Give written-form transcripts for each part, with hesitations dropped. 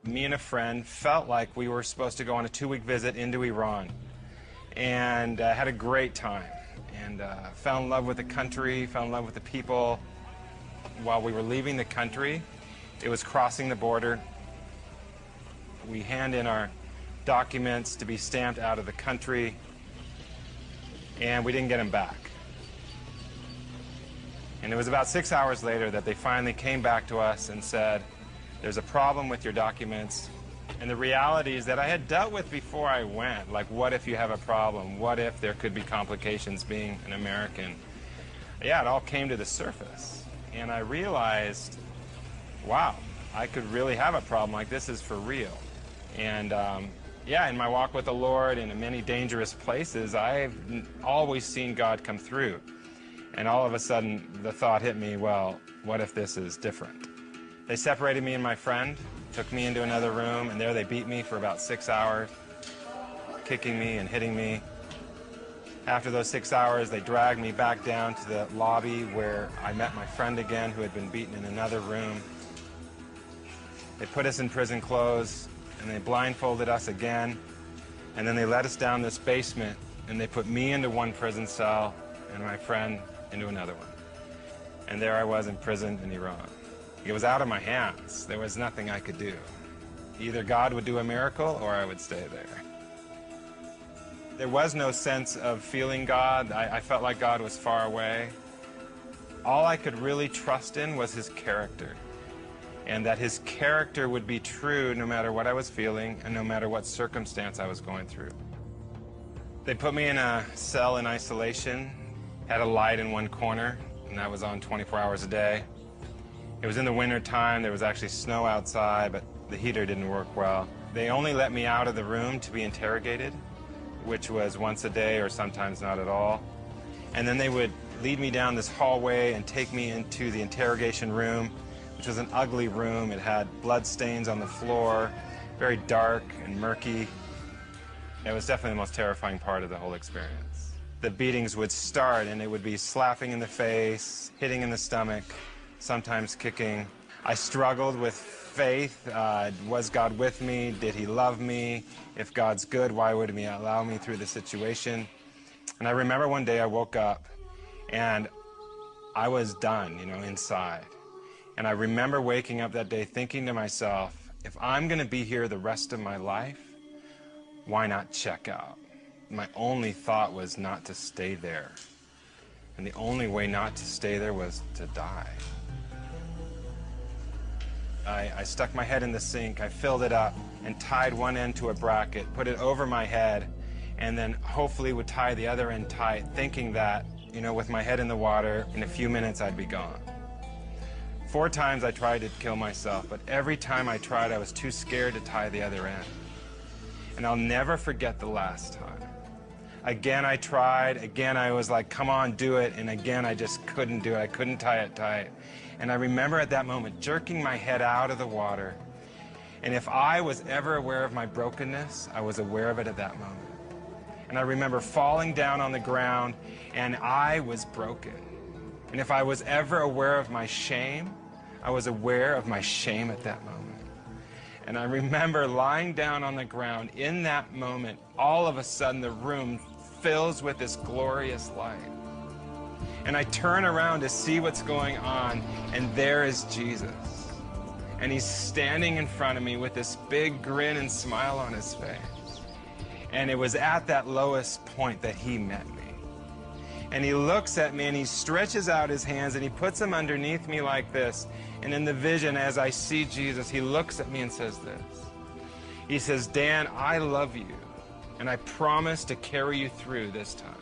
Me and a friend felt like we were supposed to go on a 2-week visit into Iran, and had a great time, and fell in love with the country, fell in love with the people. While we were leaving the country, it was crossing the border. We hand in our documents to be stamped out of the country, and we didn't get them back. And it was about 6 hours later that they finally came back to us and said, there's a problem with your documents. And the reality is that I had dealt with before I went, like, what if you have a problem? What if there could be complications being an American? Yeah, it all came to the surface. And I realized, wow, I could really have a problem like this. Is for real. And yeah, in my walk with the Lord and in many dangerous places, I've always seen God come through. And all of a sudden, the thought hit me, well, what if this is different? They separated me and my friend, took me into another room, and there they beat me for about 6 hours, kicking me and hitting me. After those 6 hours, they dragged me back down to the lobby where I met my friend again, who had been beaten in another room. They put us in prison clothes, and they blindfolded us again, and then they led us down this basement, and they put me into one prison cell and my friend into another one. And there I was in prison in Iran. It was out of my hands. There was nothing I could do. Either God would do a miracle or I would stay there. There was no sense of feeling God. I felt like God was far away. All I could really trust in was His character, and that His character would be true no matter what I was feeling and no matter what circumstance I was going through. They put me in a cell in isolation, had a light in one corner, and that was on 24 hours a day. It was in the winter time. There was actually snow outside, but the heater didn't work well. They only let me out of the room to be interrogated, which was once a day or sometimes not at all. And then they would lead me down this hallway and take me into the interrogation room, which was an ugly room. It had blood stains on the floor, very dark and murky. It was definitely the most terrifying part of the whole experience. The beatings would start, and it would be slapping in the face, hitting in the stomach, sometimes kicking. I struggled with faith. Was God with me? Did He love me? If God's good, why would He allow me through the situation? And I remember one day I woke up, and I was done, inside. And I remember waking up that day thinking to myself, if I'm going to be here the rest of my life, why not check out? My only thought was not to stay there. And the only way not to stay there was to die. I stuck my head in the sink, I filled it up, and tied one end to a bracket, put it over my head, and then hopefully would tie the other end tight, thinking that, with my head in the water, in a few minutes I'd be gone. 4 times I tried to kill myself, but every time I tried, I was too scared to tie the other end. And I'll never forget the last time. Again I tried, again I was like, come on, do it, and again I just couldn't do it. I couldn't tie it tight. And I remember at that moment jerking my head out of the water. And if I was ever aware of my brokenness, I was aware of it at that moment. And I remember falling down on the ground, and I was broken. And if I was ever aware of my shame, I was aware of my shame at that moment. And I remember lying down on the ground. In that moment, all of a sudden the room fills with this glorious light. And I turn around to see what's going on, and there is Jesus. And He's standing in front of me with this big grin and smile on His face. And it was at that lowest point that He met me. And He looks at me, and He stretches out His hands, and He puts them underneath me like this. And in the vision, as I see Jesus, He looks at me and says this. He says, Dan, I love you, and I promise to carry you through this time.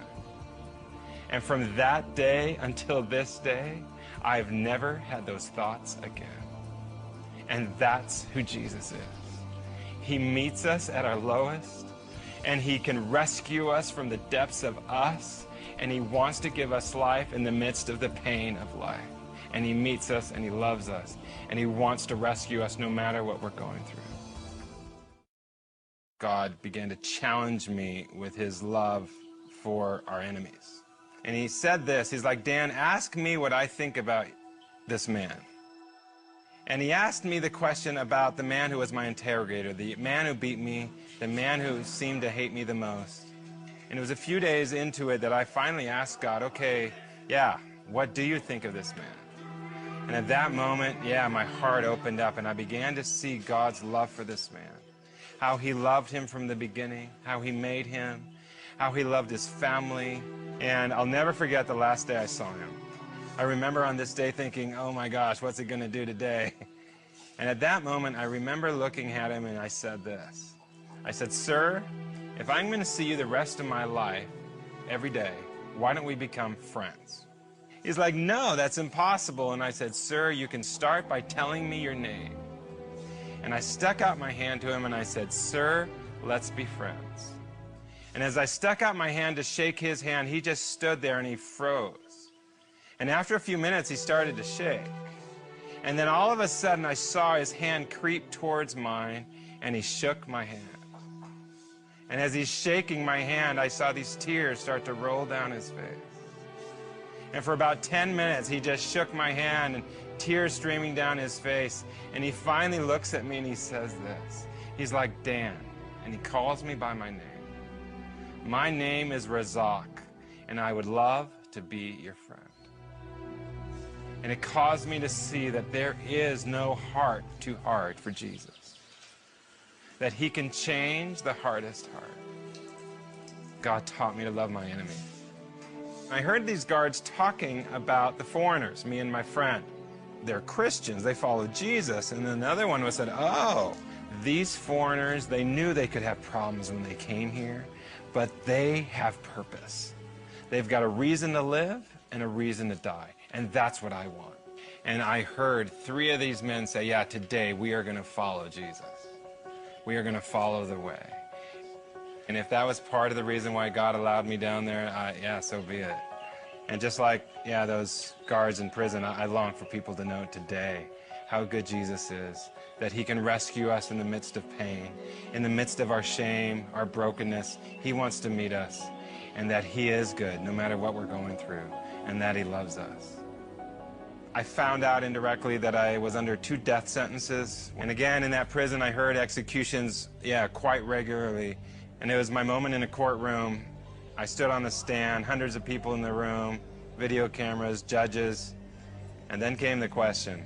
And from that day until this day, I've never had those thoughts again. And that's who Jesus is. He meets us at our lowest, and He can rescue us from the depths of us, and He wants to give us life in the midst of the pain of life. And He meets us, and He loves us, and He wants to rescue us no matter what we're going through. God began to challenge me with His love for our enemies. And He said this, He's like, Dan, ask me what I think about this man. And he asked me the question about the man who was my interrogator, the man who beat me, the man who seemed to hate me the most. And it was a few days into it that I finally asked God, okay, yeah, what do you think of this man? And at that moment, yeah, my heart opened up and I began to see God's love for this man. How he loved him from the beginning, how he made him, how he loved his family. And I'll never forget the last day I saw him. I remember on this day thinking, oh my gosh, what's he going to do today? And at that moment, I remember looking at him and I said this. I said, sir, if I'm going to see you the rest of my life, every day, why don't we become friends? He's like, no, that's impossible. And I said, sir, you can start by telling me your name. And I stuck out my hand to him and I said, sir, let's be friends. And as I stuck out my hand to shake his hand, he just stood there and he froze. And after a few minutes, he started to shake. And then all of a sudden, I saw his hand creep towards mine, and he shook my hand. And as he's shaking my hand, I saw these tears start to roll down his face. And for about 10 minutes, he just shook my hand, and tears streaming down his face. And he finally looks at me, and he says this. He's like, Dan, and he calls me by my name. My name is Razak, and I would love to be your friend. And it caused me to see that there is no heart too hard for Jesus. That he can change the hardest heart. God taught me to love my enemies. I heard these guards talking about the foreigners, me and my friend. They're Christians, they follow Jesus. And then another one was said, oh, these foreigners, they knew they could have problems when they came here, but they have purpose. They've got a reason to live and a reason to die. And that's what I want. And I heard 3 of these men say, yeah, today we are going to follow Jesus. We are going to follow the way. And if that was part of the reason why God allowed me down there, yeah, so be it. And just like, yeah, those guards in prison, I long for people to know today how good Jesus is, that he can rescue us in the midst of pain, in the midst of our shame, our brokenness. He wants to meet us, and that he is good no matter what we're going through, and that he loves us. I found out indirectly that I was under 2 death sentences. And again, in that prison, I heard executions, yeah, quite regularly. And it was my moment in a courtroom. I stood on the stand, hundreds of people in the room, video cameras, judges. And then came the question,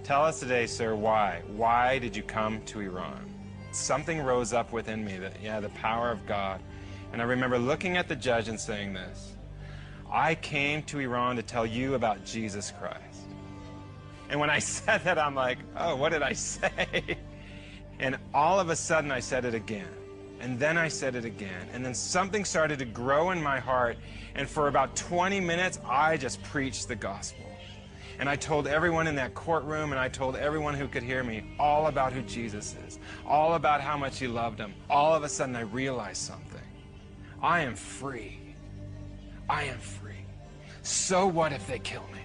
tell us today, sir, why? Why did you come to Iran? Something rose up within me, that, yeah, the power of God. And I remember looking at the judge and saying this, I came to Iran to tell you about Jesus Christ. And when I said that, I'm like, oh, what did I say? And all of a sudden, I said it again. And then I said it again. And then something started to grow in my heart. And for about 20 minutes, I just preached the gospel. And I told everyone in that courtroom, and I told everyone who could hear me, all about who Jesus is, all about how much he loved them. All of a sudden, I realized something. I am free. I am free. So what if they kill me?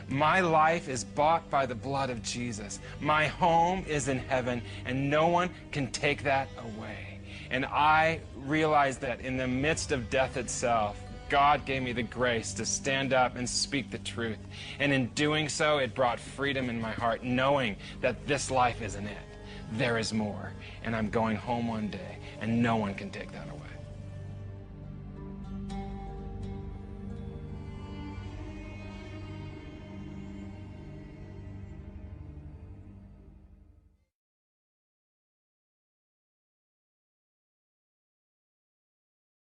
My life is bought by the blood of Jesus. My home is in heaven, and no one can take that away. And I realized that in the midst of death itself, God gave me the grace to stand up and speak the truth. And in doing so, it brought freedom in my heart, knowing that this life isn't it. There is more, and I'm going home one day, and no one can take that away.